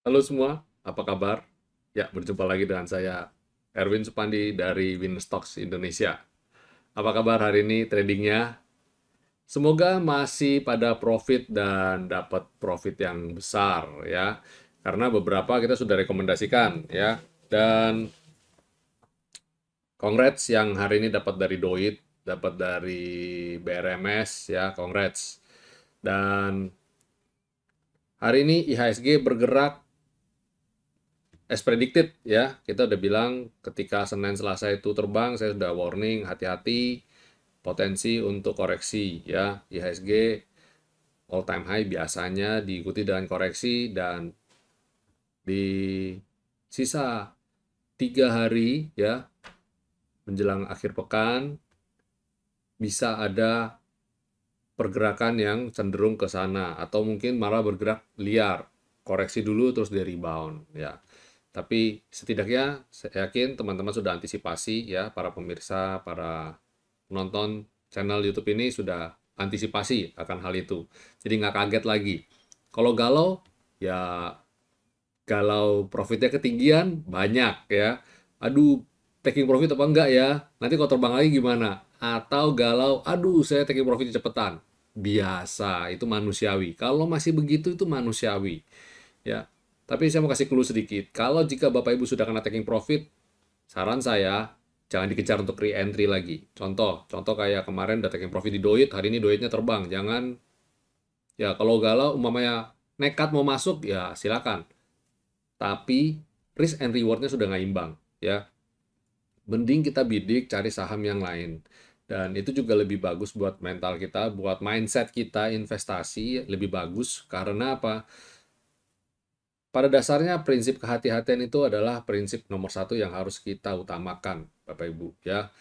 Halo semua, apa kabar? Ya, berjumpa lagi dengan saya, Erwin Supandi dari Winstocks Indonesia. Apa kabar hari ini tradingnya? Semoga masih pada profit dan dapat profit yang besar ya. Karena beberapa kita sudah rekomendasikan ya. Dan congrats yang hari ini dapat dari Doit, dapat dari BRMS ya, congrats. Dan hari ini IHSG bergerak as predicted ya, kita udah bilang ketika Senin Selasa itu terbang, saya sudah warning hati-hati potensi untuk koreksi ya. IHSG all time high biasanya diikuti dengan koreksi dan di sisa 3 hari ya menjelang akhir pekan bisa ada pergerakan yang cenderung ke sana atau mungkin malah bergerak liar, koreksi dulu terus dia rebound ya. Tapi setidaknya saya yakin teman-teman sudah antisipasi ya, para pemirsa, para penonton channel YouTube ini sudah antisipasi akan hal itu. Jadi nggak kaget lagi. Kalau galau, ya galau profitnya ketinggian, banyak ya. Aduh, taking profit apa enggak ya? Nanti kalau terbang lagi gimana? Atau galau, aduh saya taking profit cepetan. Biasa, itu manusiawi. Kalau masih begitu itu manusiawi. Ya, tapi saya mau kasih clue sedikit. Kalau jika Bapak Ibu sudah kena taking profit, saran saya jangan dikejar untuk re-entry lagi. Contoh kayak kemarin udah taking profit di Doit, hari ini Doitnya terbang. Jangan, ya kalau galau umpamanya nekat mau masuk, ya silakan. Tapi risk and rewardnya sudah nggak imbang, ya. Mending kita bidik cari saham yang lain. Dan itu juga lebih bagus buat mental kita, buat mindset kita investasi lebih bagus. Karena apa? Pada dasarnya prinsip kehati-hatian itu adalah prinsip nomor satu yang harus kita utamakan, Bapak Ibu ya.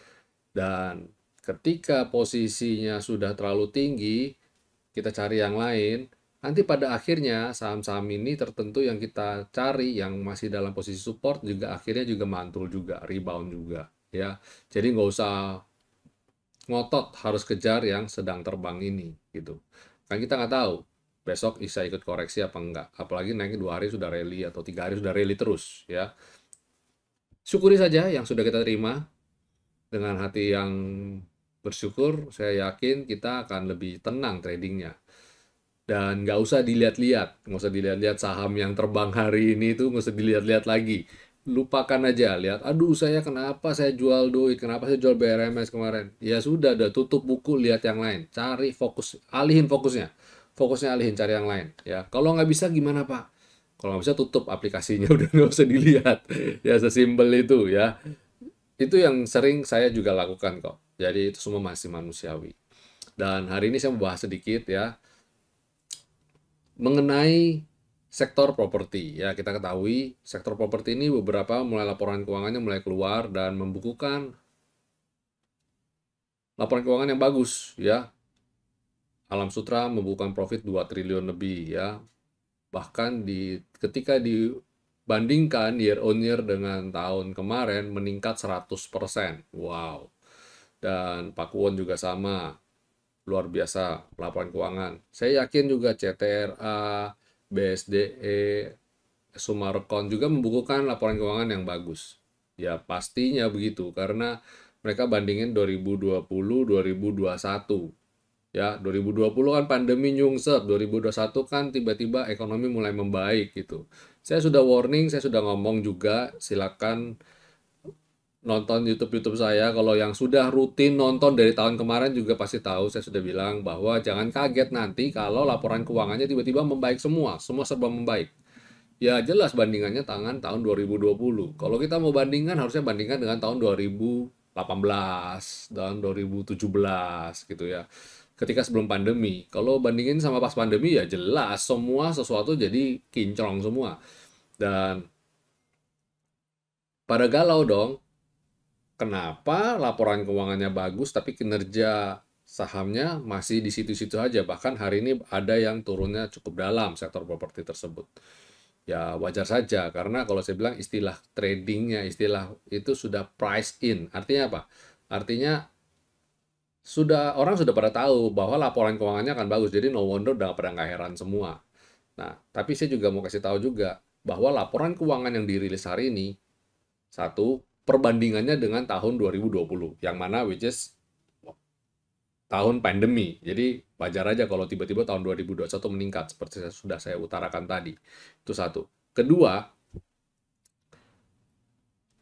Dan ketika posisinya sudah terlalu tinggi, kita cari yang lain, nanti pada akhirnya saham-saham ini tertentu yang kita cari yang masih dalam posisi support juga akhirnya juga mantul juga, rebound juga ya. Jadi nggak usah ngotot harus kejar yang sedang terbang ini gitu. Kan kita nggak tahu besok bisa ikut koreksi apa enggak. Apalagi naik 2 hari sudah rally atau 3 hari sudah rally terus ya. Syukuri saja yang sudah kita terima dengan hati yang bersyukur. Saya yakin kita akan lebih tenang tradingnya. Dan nggak usah dilihat-lihat, nggak usah dilihat-lihat saham yang terbang hari ini itu nggak usah dilihat-lihat lagi. Lupakan aja, lihat, aduh saya kenapa saya jual duit, kenapa saya jual BRMS kemarin. Ya sudah, tutup buku, lihat yang lain. Cari fokus, alihin fokusnya. Fokusnya alihin, cari yang lain. Ya, kalau nggak bisa gimana Pak? Kalau nggak bisa tutup aplikasinya, udah nggak usah dilihat. Ya sesimpel itu ya. Itu yang sering saya juga lakukan kok. Jadi itu semua masih manusiawi. Dan hari ini saya mau bahas sedikit ya mengenai sektor properti. Ya, kita ketahui sektor properti ini beberapa mulai laporan keuangannya mulai keluar dan membukukan laporan keuangan yang bagus ya. Alam Sutra membukukan profit 2 triliun lebih ya. Bahkan ketika dibandingkan year on year dengan tahun kemarin meningkat 100%. Wow. Dan Pakuwon juga sama. Luar biasa laporan keuangan. Saya yakin juga CTRA, BSDE, Sumarekon juga membukukan laporan keuangan yang bagus. Ya pastinya begitu karena mereka bandingin 2020 2021. Ya, 2020 kan pandemi nyungsep, 2021 kan tiba-tiba ekonomi mulai membaik gitu. Saya sudah warning, saya sudah ngomong juga, silakan nonton YouTube-YouTube saya. Kalau yang sudah rutin nonton dari tahun kemarin juga pasti tahu, saya sudah bilang bahwa jangan kaget nanti kalau laporan keuangannya tiba-tiba membaik semua, semua serba membaik. Ya jelas bandingannya tahun 2020. Kalau kita mau bandingkan harusnya bandingkan dengan tahun 2018, tahun 2017 gitu ya. Ketika sebelum pandemi. Kalau bandingin sama pas pandemi ya jelas semua sesuatu jadi kinclong semua. Dan pada galau dong, kenapa laporan keuangannya bagus tapi kinerja sahamnya masih di situ-situ aja. Bahkan hari ini ada yang turunnya cukup dalam sektor properti tersebut. Ya wajar saja karena kalau saya bilang istilah tradingnya istilah itu sudah price in. Artinya apa? Artinya orang sudah pada tahu bahwa laporan keuangannya akan bagus. Jadi no wonder udah pada nggak heran semua. Nah, tapi saya juga mau kasih tahu juga bahwa laporan keuangan yang dirilis hari ini, satu, perbandingannya dengan tahun 2020, yang mana which is tahun pandemi. Jadi wajar aja kalau tiba-tiba tahun 2021 meningkat, seperti sudah saya utarakan tadi. Itu satu. Kedua,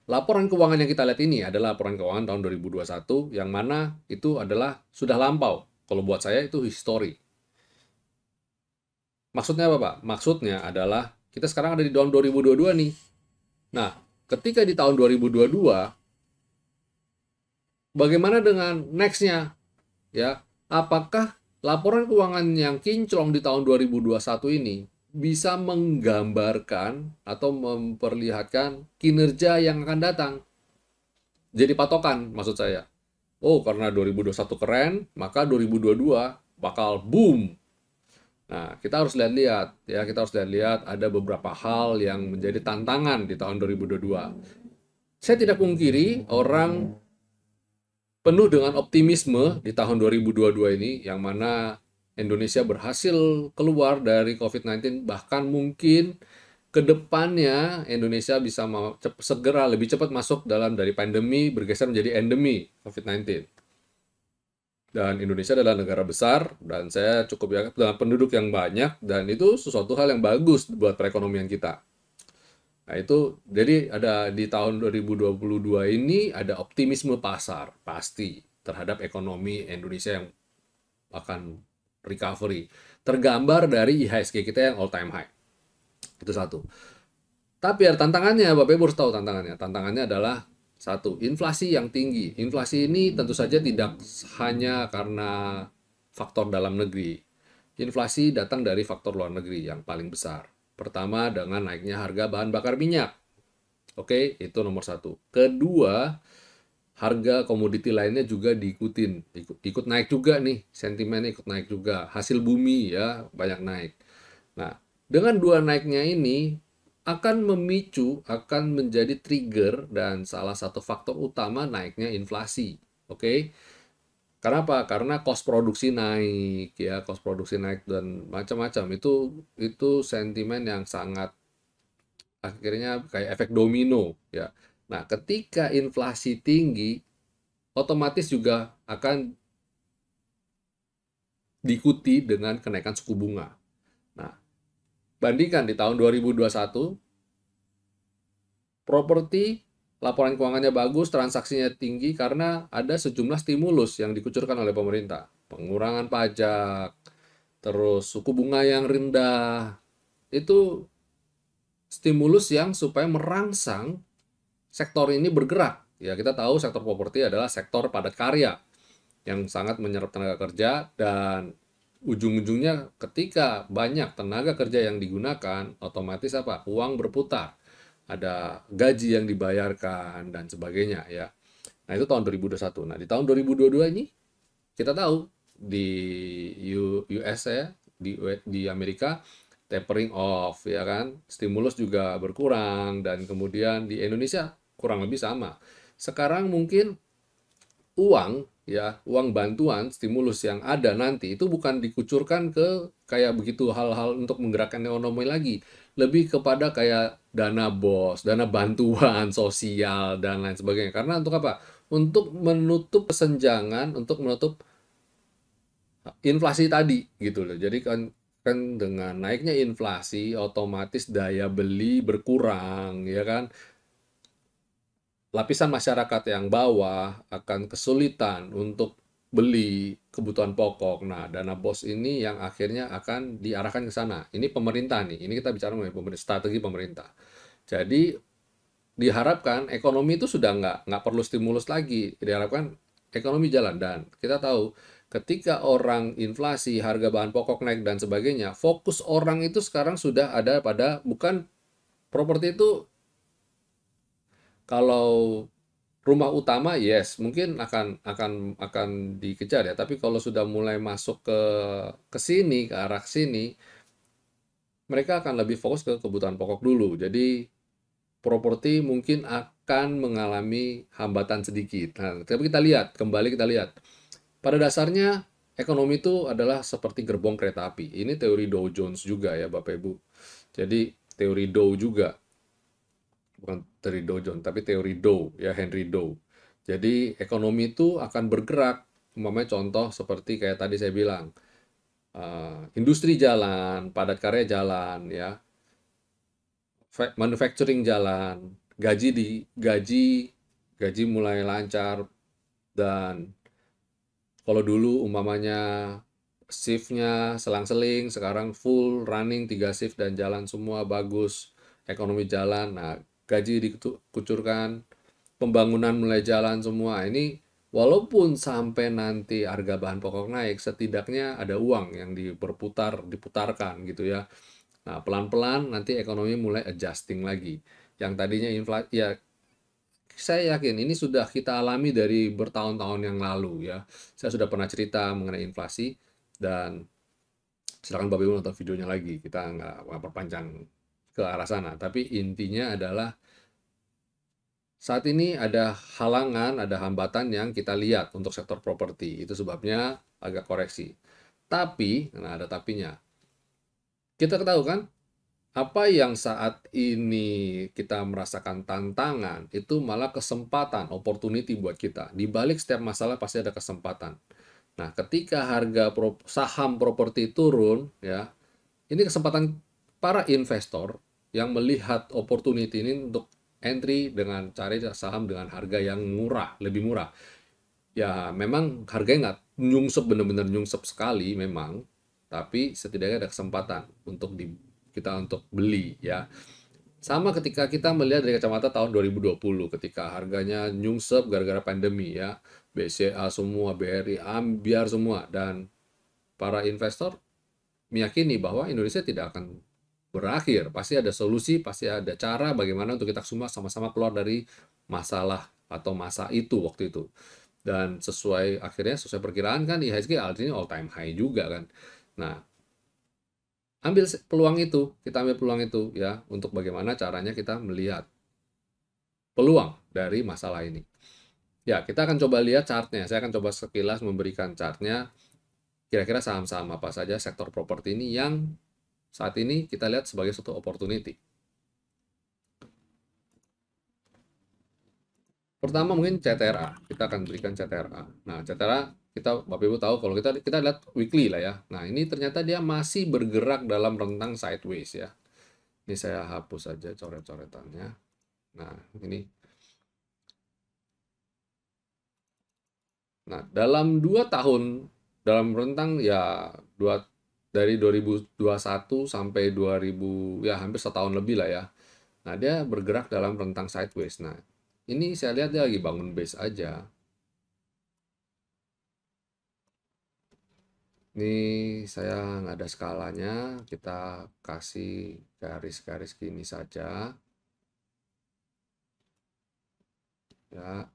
laporan keuangan yang kita lihat ini adalah laporan keuangan tahun 2021, yang mana itu adalah sudah lampau. Kalau buat saya itu history. Maksudnya apa, Pak? Maksudnya adalah kita sekarang ada di tahun 2022 nih. Nah, ketika di tahun 2022, bagaimana dengan next-nya? Ya, apakah laporan keuangan yang kinclong di tahun 2021 ini bisa menggambarkan atau memperlihatkan kinerja yang akan datang? Jadi patokan maksud saya. Oh, karena 2021 keren, maka 2022 bakal boom. Nah, kita harus lihat-lihat ya, kita harus lihat-lihat ada beberapa hal yang menjadi tantangan di tahun 2022. Saya tidak pungkiri orang penuh dengan optimisme di tahun 2022 ini, yang mana Indonesia berhasil keluar dari COVID-19, bahkan mungkin ke depannya Indonesia bisa segera lebih cepat masuk dari pandemi bergeser menjadi endemi COVID-19. Dan Indonesia adalah negara besar, dan saya cukup yakin dengan penduduk yang banyak, dan itu sesuatu hal yang bagus buat perekonomian kita. Nah itu, jadi ada di tahun 2022 ini ada optimisme pasar, pasti, terhadap ekonomi Indonesia yang akan recovery. Tergambar dari IHSG kita yang all time high. Itu satu. Tapi ada tantangannya, Bapak Ibu harus tahu tantangannya. Tantangannya adalah satu, inflasi yang tinggi. Inflasi ini tentu saja tidak hanya karena faktor dalam negeri. Inflasi datang dari faktor luar negeri yang paling besar. Pertama, dengan naiknya harga bahan bakar minyak. Oke, itu nomor satu. Kedua, harga komoditi lainnya juga diikutin. Ikut naik juga nih, sentimennya ikut naik juga. Hasil bumi ya, banyak naik. Nah, dengan dua naiknya ini, akan memicu, akan menjadi trigger dan salah satu faktor utama naiknya inflasi. Oke? Karena apa? Karena cost produksi naik ya, cost produksi naik dan macam-macam. Itu sentimen yang sangat akhirnya kayak efek domino ya. Nah, ketika inflasi tinggi, otomatis juga akan diikuti dengan kenaikan suku bunga. Nah, bandingkan di tahun 2021, properti laporan keuangannya bagus, transaksinya tinggi karena ada sejumlah stimulus yang dikucurkan oleh pemerintah. Pengurangan pajak, terus suku bunga yang rendah. Itu stimulus yang supaya merangsang sektor ini bergerak. Ya, kita tahu sektor properti adalah sektor padat karya yang sangat menyerap tenaga kerja, dan ujung-ujungnya ketika banyak tenaga kerja yang digunakan, otomatis apa? Uang berputar. Ada gaji yang dibayarkan dan sebagainya ya. Nah, itu tahun 2021. Nah, di tahun 2022 ini kita tahu di US ya, di Amerika tapering off ya kan, stimulus juga berkurang, dan kemudian di Indonesia kurang lebih sama. Sekarang mungkin uang ya, uang bantuan stimulus yang ada nanti itu bukan dikucurkan ke kayak begitu hal-hal untuk menggerakkan ekonomi lagi, lebih kepada kayak dana BOS, dana bantuan sosial dan lain sebagainya. Karena untuk apa? Untuk menutup kesenjangan, untuk menutup inflasi tadi gitu loh. Jadi kan kan dengan naiknya inflasi otomatis daya beli berkurang ya kan. Lapisan masyarakat yang bawah akan kesulitan untuk beli kebutuhan pokok. Nah, dana BOS ini yang akhirnya akan diarahkan ke sana. Ini pemerintah nih, ini kita bicara mengenai strategi pemerintah. Jadi diharapkan ekonomi itu sudah nggak perlu stimulus lagi. Diharapkan ekonomi jalan, dan kita tahu ketika orang inflasi, harga bahan pokok naik dan sebagainya, fokus orang itu sekarang sudah ada pada bukan properti itu. Kalau rumah utama, yes, mungkin akan dikejar ya. Tapi kalau sudah mulai masuk ke sini, ke arah sini, mereka akan lebih fokus ke kebutuhan pokok dulu. Jadi properti mungkin akan mengalami hambatan sedikit. Nah, tapi kembali kita lihat. Pada dasarnya ekonomi itu adalah seperti gerbong kereta api. Ini teori Dow Jones juga ya, Bapak Ibu. Jadi teori Dow juga, bukan teori Dow Jones, tapi teori Dow, ya Henry Dow. Jadi ekonomi itu akan bergerak, umpamanya contoh seperti kayak tadi saya bilang, industri jalan, padat karya jalan, ya, manufacturing jalan, gaji gaji mulai lancar, dan kalau dulu umpamanya shiftnya selang-seling, sekarang full running 3 shift dan jalan semua bagus, ekonomi jalan, nah gaji dikucurkan, pembangunan mulai jalan semua. Ini walaupun sampai nanti harga bahan pokok naik, setidaknya ada uang yang diputarkan gitu ya. Nah, pelan-pelan nanti ekonomi mulai adjusting lagi. Yang tadinya inflasi, ya saya yakin ini sudah kita alami dari bertahun-tahun yang lalu ya. Saya sudah pernah cerita mengenai inflasi, dan silakan Bapak Ibu nonton videonya lagi. Kita nggak perpanjang ke arah sana. Tapi intinya adalah saat ini ada halangan, ada hambatan yang kita lihat untuk sektor properti. Itu sebabnya agak koreksi. Tapi, nah ada tapinya. Kita ketahui kan, apa yang saat ini kita merasakan tantangan, itu malah kesempatan, opportunity buat kita. Di balik setiap masalah pasti ada kesempatan. Nah, ketika harga saham properti turun, ya, ini kesempatan para investor yang melihat opportunity ini untuk entry dengan cari saham dengan harga yang murah, lebih murah. Ya, memang harganya nggak nyungsep, benar-benar nyungsep sekali memang, tapi setidaknya ada kesempatan untuk kita untuk beli ya. Sama ketika kita melihat dari kacamata tahun 2020 ketika harganya nyungsep gara-gara pandemi ya. BCA semua, BRI, ambiar semua, dan para investor meyakini bahwa Indonesia tidak akan berakhir. Pasti ada solusi, pasti ada cara bagaimana untuk kita semua sama-sama keluar dari masalah atau masa itu waktu itu. Dan akhirnya sesuai perkiraan kan IHSG artinya all time high juga kan. Nah, kita ambil peluang itu ya untuk bagaimana caranya kita melihat peluang dari masalah ini. Ya, kita akan coba lihat chartnya. Saya akan coba sekilas memberikan chartnya. Kira-kira saham-saham apa saja sektor properti ini yang saat ini kita lihat sebagai suatu opportunity. Pertama mungkin CTRA. Kita akan berikan CTRA. Nah, CTRA Bapak Ibu tahu kalau kita lihat weekly lah ya. Nah, ini ternyata dia masih bergerak dalam rentang sideways ya. Ini saya hapus saja coret-coretannya. Nah, ini. Nah, dalam 2 tahun, dalam rentang ya dari 2021 sampai 2000, ya hampir setahun lebih lah ya. Nah, dia bergerak dalam rentang sideways. Nah, ini saya lihat dia lagi bangun base aja. Ini saya nggak ada skalanya, kita kasih garis-garis gini saja. Ya.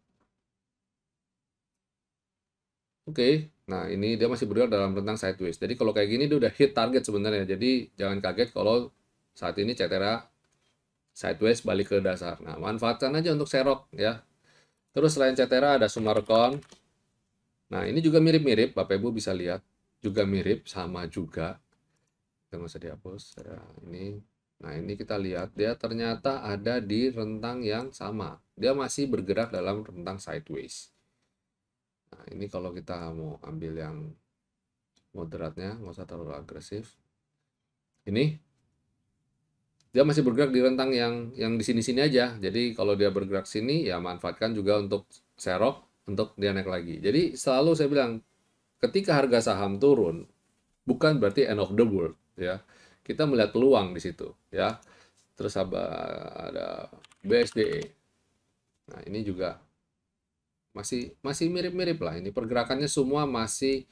Oke, nah ini dia masih bergerak dalam rentang sideways. Jadi kalau kayak gini dia udah hit target sebenarnya. Jadi jangan kaget kalau saat ini CTRA sideways balik ke dasar. Nah, manfaatkan aja untuk serok ya. Terus selain CTRA ada Sumarkon. Nah, ini juga mirip-mirip, Bapak Ibu bisa lihat. Juga mirip, sama juga. Kita nggak usah dihapus. Ya, ini. Nah, ini kita lihat dia ternyata ada di rentang yang sama. Dia masih bergerak dalam rentang sideways. Nah, ini kalau kita mau ambil yang moderatnya, nggak usah terlalu agresif. Ini dia masih bergerak di rentang yang di sini-sini aja. Jadi kalau dia bergerak sini, ya manfaatkan juga untuk serok, untuk dia naik lagi. Jadi selalu saya bilang, ketika harga saham turun, bukan berarti end of the world ya. Kita melihat peluang di situ ya. Terus ada BSDE. Nah, ini juga masih mirip-mirip lah. Ini pergerakannya semua masih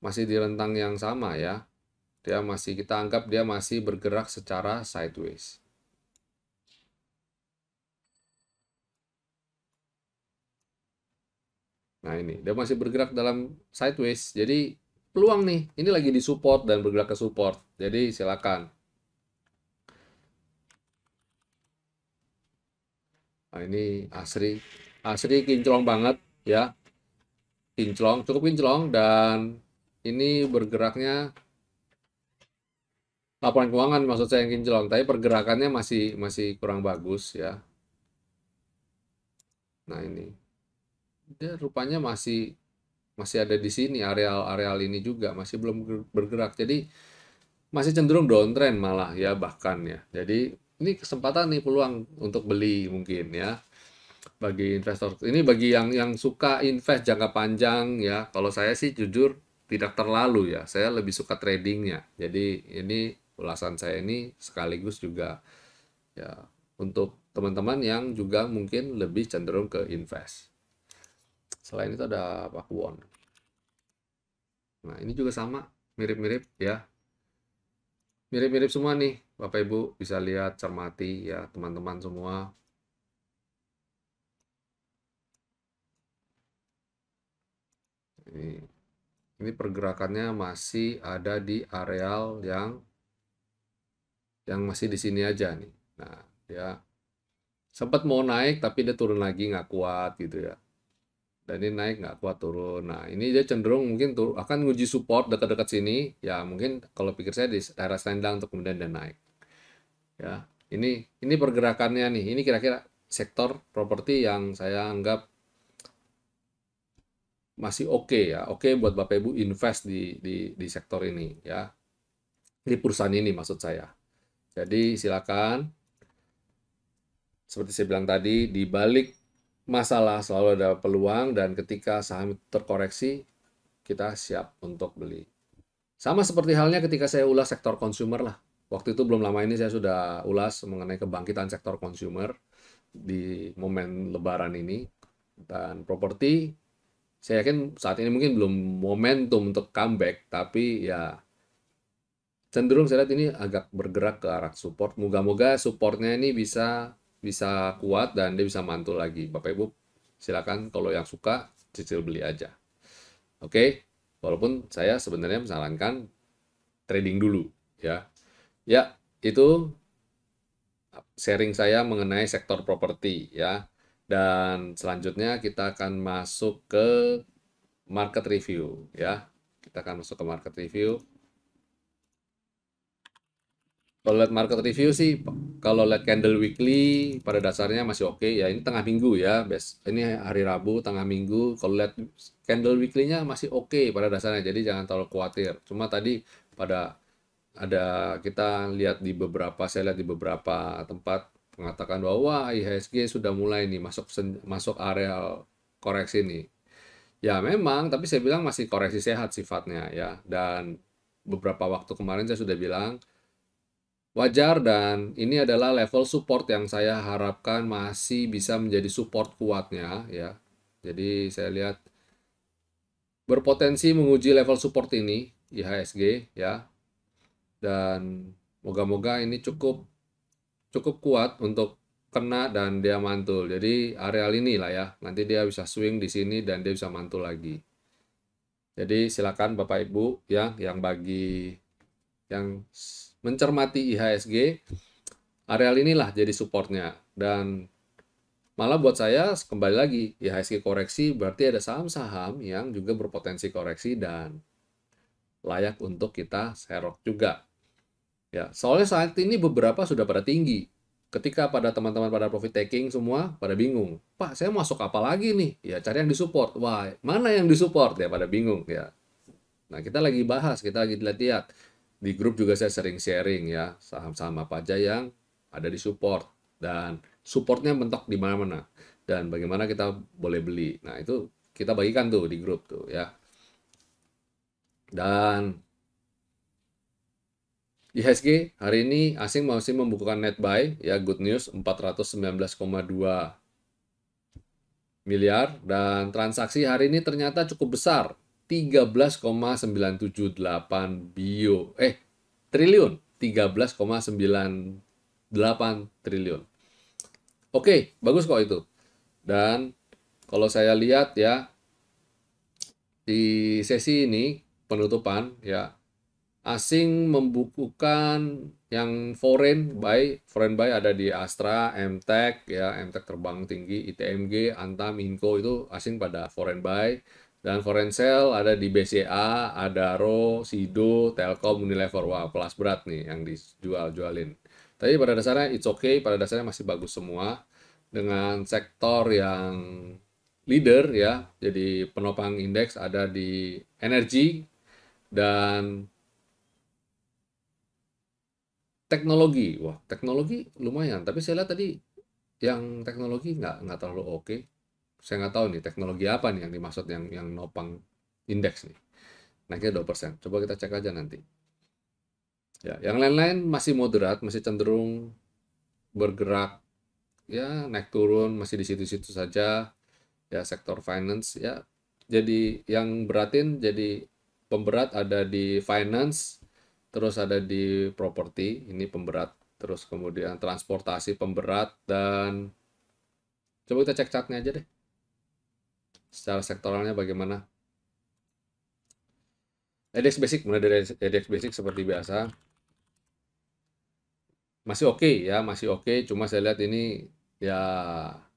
di rentang yang sama ya. Kita anggap dia masih bergerak secara sideways. Nah, ini dia masih bergerak dalam sideways. Jadi peluang nih. Ini lagi di support dan bergerak ke support. Jadi silakan. Nah, ini Asri. Asri kinclong banget ya. Kinclong, cukup kinclong, dan ini bergeraknya Laporan keuangan maksud saya yang kinclong, tapi pergerakannya masih masih kurang bagus ya. Nah ini, dia rupanya masih masih ada di sini, areal-areal ini juga masih belum bergerak. Jadi masih cenderung downtrend malah ya bahkan ya. Jadi ini kesempatan nih, peluang untuk beli mungkin ya bagi investor. Ini bagi yang suka invest jangka panjang ya. Kalau saya sih jujur tidak terlalu ya. Saya lebih suka tradingnya. Jadi ini ulasan saya ini sekaligus juga ya untuk teman-teman yang juga mungkin lebih cenderung ke invest. Selain itu ada Pakuwon. Nah, ini juga sama, mirip-mirip ya. Mirip-mirip semua nih, Bapak Ibu bisa lihat, cermati ya teman-teman semua. Ini, ini pergerakannya masih ada di areal yang masih di sini aja nih. Nah, dia sempat mau naik tapi dia turun lagi nggak kuat gitu ya. Dan ini naik nggak kuat turun. Nah, ini dia cenderung mungkin akan nguji support dekat-dekat sini. Ya, mungkin kalau pikir saya di daerah standang untuk kemudian dia naik. Ya, ini pergerakannya nih. Ini kira-kira sektor properti yang saya anggap masih oke ya. Oke buat Bapak Ibu invest di sektor ini ya. Di perusahaan ini maksud saya. Jadi silakan, seperti saya bilang tadi, di balik masalah selalu ada peluang dan ketika saham terkoreksi, kita siap untuk beli. Sama seperti halnya ketika saya ulas sektor consumer lah. Waktu itu belum lama ini saya sudah ulas mengenai kebangkitan sektor consumer di momen lebaran ini. Dan properti, saya yakin saat ini mungkin belum momentum untuk comeback, tapi ya cenderung saya lihat ini agak bergerak ke arah support. Moga-moga supportnya ini bisa bisa kuat dan dia bisa mantul lagi. Bapak Ibu silakan kalau yang suka cicil beli aja. Oke, walaupun saya sebenarnya menyarankan trading dulu ya. Ya, itu sharing saya mengenai sektor properti ya. Dan selanjutnya kita akan masuk ke market review ya. Kita akan masuk ke market review. Kalau lihat market review sih, kalau lihat candle weekly pada dasarnya masih oke ya. Ini tengah minggu ya, ini hari Rabu tengah minggu. Kalau lihat candle weekly-nya masih oke pada dasarnya, jadi jangan terlalu khawatir. Cuma tadi pada ada kita lihat di beberapa, saya lihat di beberapa tempat mengatakan bahwa wah IHSG sudah mulai nih masuk areal koreksi nih. Ya memang, tapi saya bilang masih koreksi sehat sifatnya ya. Dan beberapa waktu kemarin saya sudah bilang wajar dan ini adalah level support yang saya harapkan masih bisa menjadi support kuatnya ya. Jadi saya lihat berpotensi menguji level support ini IHSG ya. Dan moga-moga ini cukup cukup kuat untuk kena dan dia mantul. Jadi areal ini lah ya. Nanti dia bisa swing di sini dan dia bisa mantul lagi. Jadi silakan Bapak Ibu ya yang bagi yang mencermati IHSG, areal inilah jadi supportnya. Dan malah buat saya kembali lagi IHSG koreksi berarti ada saham-saham yang juga berpotensi koreksi dan layak untuk kita serok juga. Ya, soalnya saat ini beberapa sudah pada tinggi. Ketika pada teman-teman pada profit taking semua pada bingung. Pak, saya masuk apa lagi nih? Ya, cari yang disupport. Wah, mana yang disupport? Ya, pada bingung ya. Nah, kita lagi bahas, kita lagi lihat-lihat. Di grup juga saya sering sharing ya, saham-saham apa aja yang ada di support. Dan supportnya mentok di mana-mana. Dan bagaimana kita boleh beli. Nah, itu kita bagikan tuh di grup tuh ya. Dan IHSG hari ini asing masih membukukan net buy ya, good news 419,2 miliar dan transaksi hari ini ternyata cukup besar 13,978 triliun 13,98 triliun. Oke, bagus kok itu. Dan kalau saya lihat ya di sesi ini penutupan ya, asing membukukan yang foreign buy ada di Astra, MTEK ya, MTEK terbang tinggi, ITMG, Antam, Inco itu asing pada foreign buy. Dan foreign sale ada di BCA, Adaro, Sido, Telkom, Unilever. Wah, kelas berat nih yang dijual-jualin. Tapi pada dasarnya it's okay, pada dasarnya masih bagus semua. Dengan sektor yang leader ya, jadi penopang indeks ada di energi dan teknologi. Wah, teknologi lumayan. Tapi saya lihat tadi yang teknologi nggak terlalu oke. Saya nggak tahu nih teknologi apa nih yang dimaksud yang nopang indeks nih. Naiknya 2%. Coba kita cek aja nanti. Ya, yang lain-lain masih moderat, masih cenderung bergerak ya naik turun masih di situ-situ saja. Ya, sektor finance ya. Jadi yang beratin jadi pemberat ada di finance, terus ada di properti, ini pemberat, terus kemudian transportasi pemberat dan coba kita cek chartnya aja deh. Secara sektoralnya bagaimana? EDX Basic, mulai dari EDX Basic seperti biasa. Masih oke ya, masih oke. Cuma saya lihat ini ya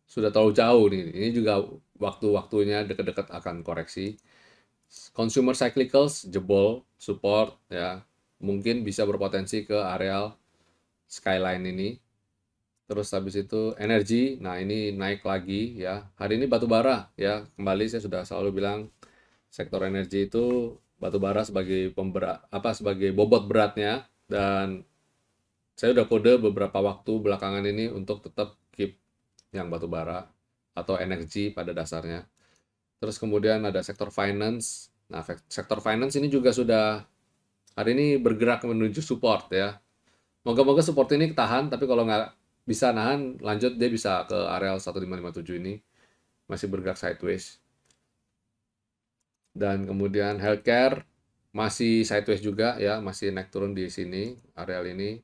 sudah terlalu jauh nih. Ini juga waktu-waktunya dekat-dekat akan koreksi. Consumer cyclicals jebol, support ya. Mungkin bisa berpotensi ke areal skyline ini. Terus habis itu energi, nah ini naik lagi ya. Hari ini batu bara ya. Kembali saya sudah selalu bilang sektor energi itu batu bara sebagai pemberat apa sebagai bobot beratnya dan saya udah kode beberapa waktu belakangan ini untuk tetap keep yang batu bara atau energi pada dasarnya. Terus kemudian ada sektor finance. Nah, sektor finance ini juga sudah hari ini bergerak menuju support ya. Moga-moga support ini ketahan, tapi kalau nggak bisa nahan, lanjut dia bisa ke areal 1557 ini. Masih bergerak sideways. Dan kemudian healthcare masih sideways juga ya, masih naik turun di sini, areal ini.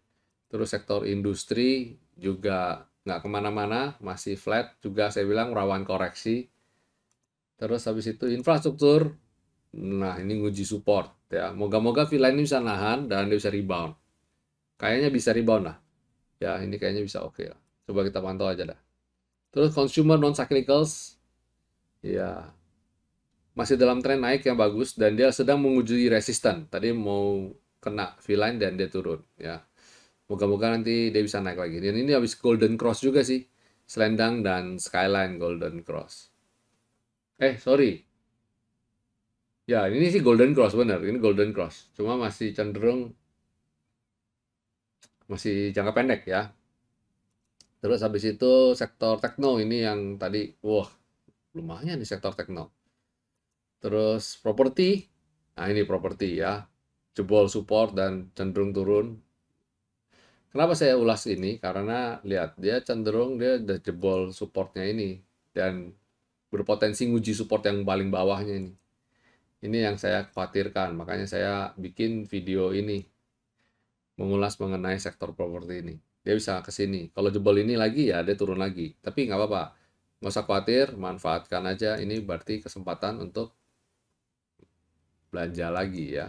Terus sektor industri juga nggak kemana-mana, masih flat juga saya bilang rawan koreksi. Terus habis itu infrastruktur, nah ini nguji support ya. Moga-moga villa ini bisa nahan dan dia bisa rebound. Kayaknya bisa rebound lah. Ya ini kayaknya bisa oke lah. Coba kita pantau aja dah. Terus consumer non cyclicals, ya masih dalam tren naik yang bagus dan dia sedang menguji resisten. Tadi mau kena V-line dan dia turun ya. Moga-moga nanti dia bisa naik lagi. Dan ini habis golden cross juga sih. Selendang dan skyline golden cross. Sorry. Ya, ini sih golden cross bener. Ini golden cross. Cuma masih cenderung masih jangka pendek ya. Terus habis itu sektor tekno ini yang tadi wah, lumayan nih sektor tekno. Terus properti, nah ini properti ya, jebol support dan cenderung turun. Kenapa saya ulas ini? Karena lihat dia cenderung dia udah jebol supportnya ini dan berpotensi nguji support yang paling bawahnya ini. Ini yang saya khawatirkan, makanya saya bikin video ini mengulas mengenai sektor properti ini. Dia bisa ke sini. Kalau jebol ini lagi ya dia turun lagi. Tapi nggak apa-apa, nggak usah khawatir, manfaatkan aja. Ini berarti kesempatan untuk belanja lagi ya.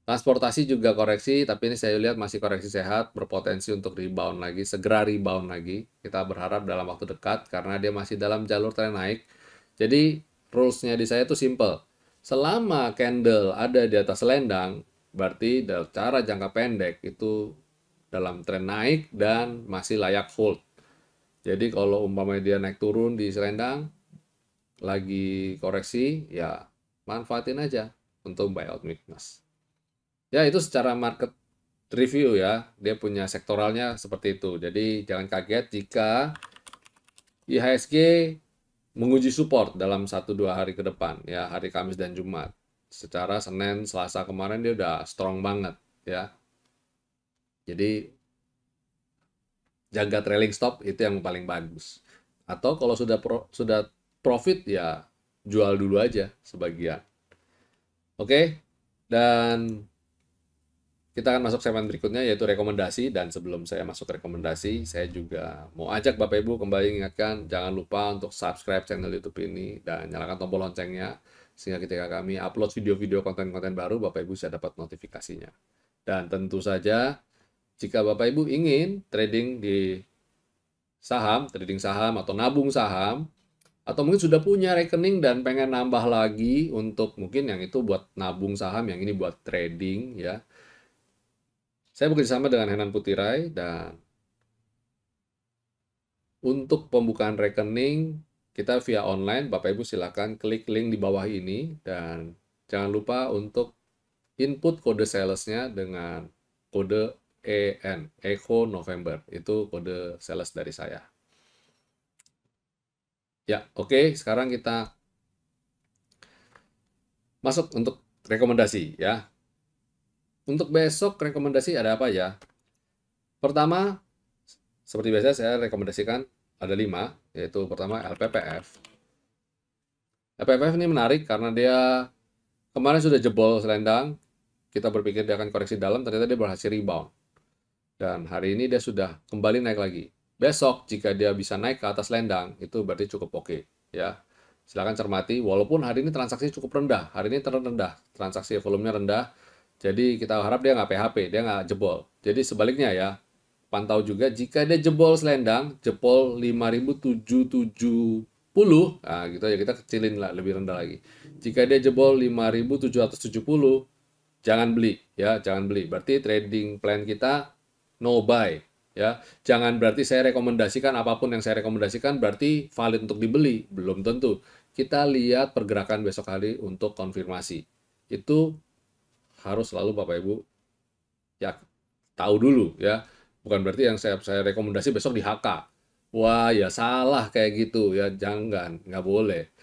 Transportasi juga koreksi, tapi ini saya lihat masih koreksi sehat, berpotensi untuk rebound lagi, segera rebound lagi. Kita berharap dalam waktu dekat, karena dia masih dalam jalur tren naik. Jadi, rules-nya di saya itu simple. Selama candle ada di atas selendang, berarti cara jangka pendek itu dalam tren naik dan masih layak hold. Jadi, kalau umpamanya dia naik turun di selendang, lagi koreksi, ya manfaatin aja untuk buyout weakness. Ya, itu secara market review ya. Dia punya sektoralnya seperti itu. Jadi, jangan kaget jika IHSG menguji support dalam 1-2 hari ke depan. Ya, hari Kamis dan Jumat. Secara Senin, Selasa kemarin dia udah strong banget. Ya. Jadi, jaga trailing stop itu yang paling bagus. Atau kalau sudah profit, ya jual dulu aja sebagian. Oke? Dan kita akan masuk segmen berikutnya yaitu rekomendasi, dan sebelum saya masuk rekomendasi, saya juga mau ajak Bapak Ibu kembali ingatkan jangan lupa untuk subscribe channel YouTube ini dan nyalakan tombol loncengnya sehingga ketika kami upload video-video konten-konten baru Bapak Ibu bisa dapat notifikasinya. Dan tentu saja jika Bapak Ibu ingin trading saham atau nabung saham, Atau mungkin sudah punya rekening dan pengen nambah lagi untuk mungkin yang itu buat nabung saham, yang ini buat trading ya. Saya bekerjasama dengan Henan Putirai dan untuk pembukaan rekening kita via online, Bapak Ibu silakan klik link di bawah ini dan jangan lupa untuk input kode salesnya dengan kode EN, Echo November. Itu kode sales dari saya. Ya, oke. Sekarang kita masuk untuk rekomendasi ya. Untuk besok rekomendasi ada apa ya? Pertama, seperti biasa saya rekomendasikan ada 5, yaitu pertama LPPF. LPPF ini menarik karena dia kemarin sudah jebol selendang, kita berpikir dia akan koreksi dalam, ternyata dia berhasil rebound. Dan hari ini dia sudah kembali naik lagi. Besok jika dia bisa naik ke atas selendang, itu berarti cukup oke. Ya, silakan cermati. Walaupun hari ini transaksi cukup rendah, hari ini terendah, transaksi volumenya rendah. Jadi kita harap dia nggak PHP, dia nggak jebol. Jadi sebaliknya ya, pantau juga jika dia jebol selendang, jebol 5.770, nah gitu ya kita kecilin lah lebih rendah lagi. Jika dia jebol 5.770, jangan beli ya, jangan beli. Berarti trading plan kita no buy ya. Jangan berarti saya rekomendasikan apapun yang saya rekomendasikan berarti valid untuk dibeli, belum tentu. Kita lihat pergerakan besok hari untuk konfirmasi. Itu harus selalu Bapak Ibu ya tahu dulu ya. Bukan berarti yang saya rekomendasi besok di HK. Wah, ya salah kayak gitu ya. Jangan, nggak boleh.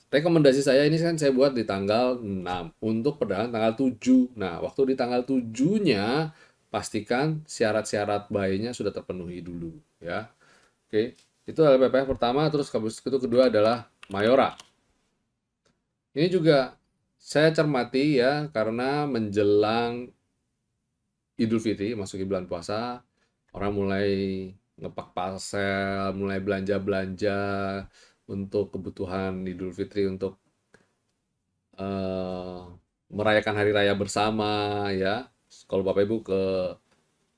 Rekomendasi saya ini kan saya buat di tanggal 6 untuk perdagangan tanggal 7. Nah, waktu di tanggal 7-nya pastikan syarat-syarat buy-nya sudah terpenuhi dulu ya. Oke, itu LPPF pertama, terus itu kedua adalah Mayora. Ini juga saya cermati ya karena menjelang Idul Fitri, masuki bulan puasa, orang mulai ngepak parcel, mulai belanja-belanja untuk kebutuhan Idul Fitri untuk eh, merayakan hari raya bersama ya. Kalau Bapak Ibu ke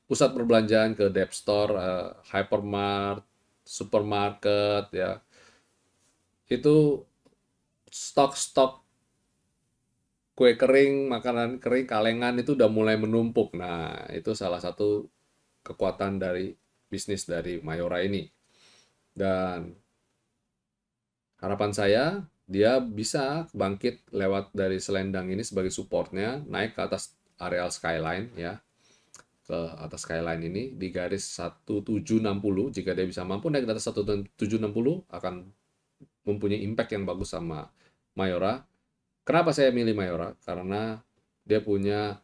pusat perbelanjaan, ke Dep Store, hypermart, supermarket ya, itu stok-stok kue kering, makanan kering, kalengan itu udah mulai menumpuk. Nah, itu salah satu kekuatan dari bisnis dari Mayora ini. Dan harapan saya dia bisa bangkit lewat dari selendang ini sebagai supportnya, naik ke atas areal skyline ya, ke atas skyline ini di garis 1760. Jika dia bisa mampu naik ke atas 1760 akan mempunyai impact yang bagus sama Mayora. Kenapa saya milih Mayora? Karena dia punya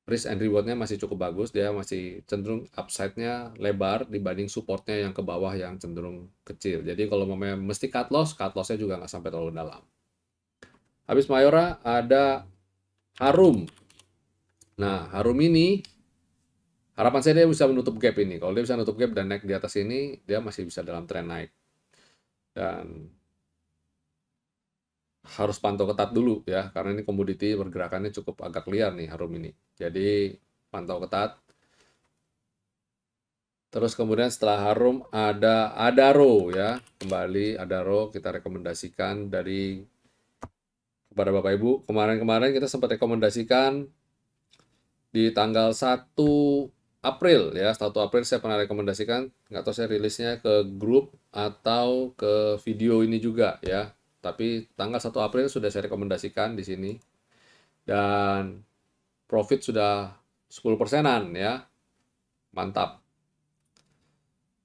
risk and reward-nya masih cukup bagus, dia masih cenderung upside-nya lebar dibanding support-nya yang ke bawah yang cenderung kecil. Jadi kalau mau mesti cut loss-nya juga nggak sampai terlalu dalam. Habis Mayora ada Harum. Nah, Harum ini harapan saya dia bisa menutup gap ini. Kalau dia bisa menutup gap dan naik di atas ini, dia masih bisa dalam tren naik. Dan harus pantau ketat dulu ya, karena ini komoditi pergerakannya cukup agak liar nih Harum ini. Jadi pantau ketat. Terus kemudian setelah Harum ada Adaro ya. Kembali Adaro kita rekomendasikan kepada Bapak Ibu. Kemarin-kemarin kita sempat rekomendasikan di tanggal 1 April ya. 1 April saya pernah rekomendasikan, nggak tahu saya rilisnya ke grup atau ke video ini juga ya. Tapi tanggal 1 April sudah saya rekomendasikan di sini. Dan profit sudah 10%-an ya. Mantap.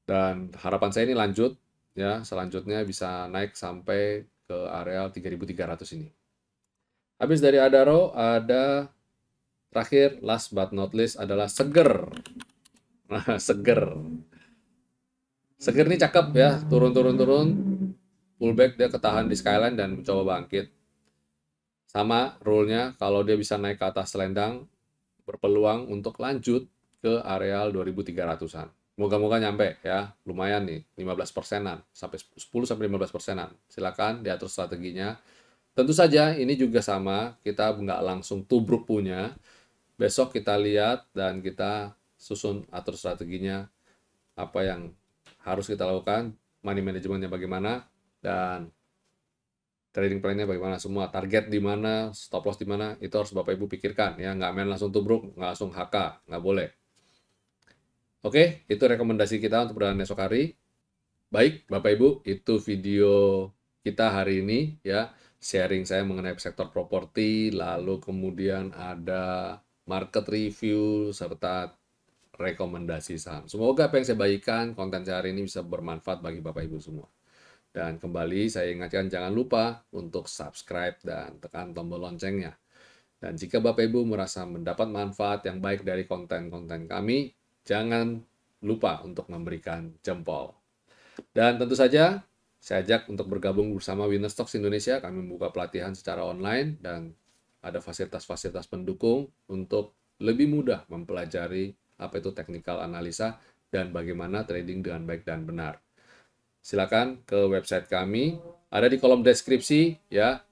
Dan harapan saya ini lanjut ya, selanjutnya bisa naik sampai ke areal 3.300 ini. Habis dari Adaro ada terakhir last but not least adalah Seger. Nah, Seger. Seger ini cakep ya, turun, pullback dia ketahan di skyline dan mencoba bangkit. Sama rule-nya, kalau dia bisa naik ke atas selendang, berpeluang untuk lanjut ke areal 2.300-an. Moga-moga nyampe ya, lumayan nih, 15%-an, sampai 10-15%-an. Silakan diatur strateginya. Tentu saja ini juga sama, kita nggak langsung tubruk punya. Besok kita lihat dan kita susun atur strateginya, apa yang harus kita lakukan. money manajemennya bagaimana, dan trading plan-nya bagaimana, semua target di mana, stop loss di mana, itu harus Bapak Ibu pikirkan ya, nggak main langsung tubruk, nggak langsung HK, nggak boleh. Oke, itu rekomendasi kita untuk perdana esok hari. Baik, Bapak Ibu, itu video kita hari ini ya, sharing saya mengenai sektor properti, lalu kemudian ada market review serta rekomendasi saham. Semoga apa yang saya bagikan, konten saya hari ini bisa bermanfaat bagi Bapak Ibu semua. Dan kembali saya ingatkan jangan lupa untuk subscribe dan tekan tombol loncengnya. Dan jika Bapak Ibu merasa mendapat manfaat yang baik dari konten-konten kami, jangan lupa untuk memberikan jempol. Dan tentu saja saya ajak untuk bergabung bersama Winner Stocks Indonesia. Kami membuka pelatihan secara online dan ada fasilitas-fasilitas pendukung untuk lebih mudah mempelajari apa itu technical analisa dan bagaimana trading dengan baik dan benar. Silakan ke website kami, ada di kolom deskripsi ya,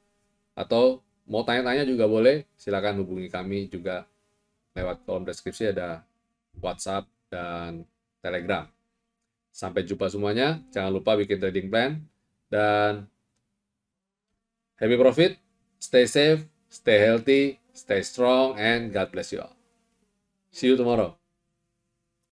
atau mau tanya-tanya juga boleh, silakan hubungi kami juga lewat kolom deskripsi, ada WhatsApp dan Telegram. Sampai jumpa semuanya, jangan lupa bikin trading plan, dan happy profit, stay safe, stay healthy, stay strong, and God bless you all. See you tomorrow.